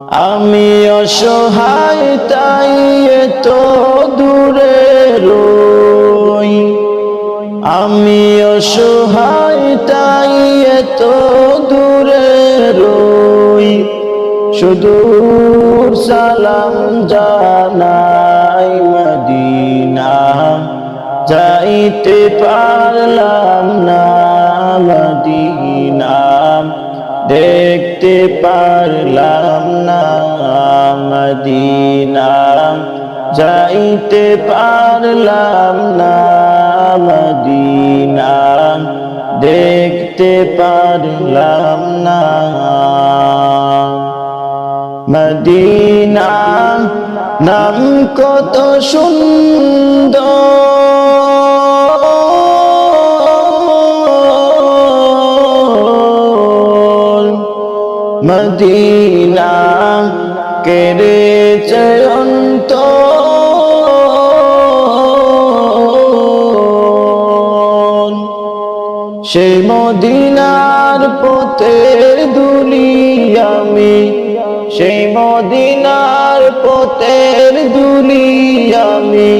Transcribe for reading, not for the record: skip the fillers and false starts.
আমি অসহায় তাই এত দূরে রই, আমি অসহায় তাই এত দূরে রই, সুদূর সালাম জানাই মদিনা, যাইতে পারলাম না মদিনা, দেখতে পারলাম না মদিনা, যাইতে পারলাম না মদিনা, দেখতে পারলাম না মদিনা। নাম কত সুন্দর, মদিনা কেড়েছে অন্তর, সেই মদিনার পথের ধুলি আমি, সেই মদিনার পথের ধুলি আমি,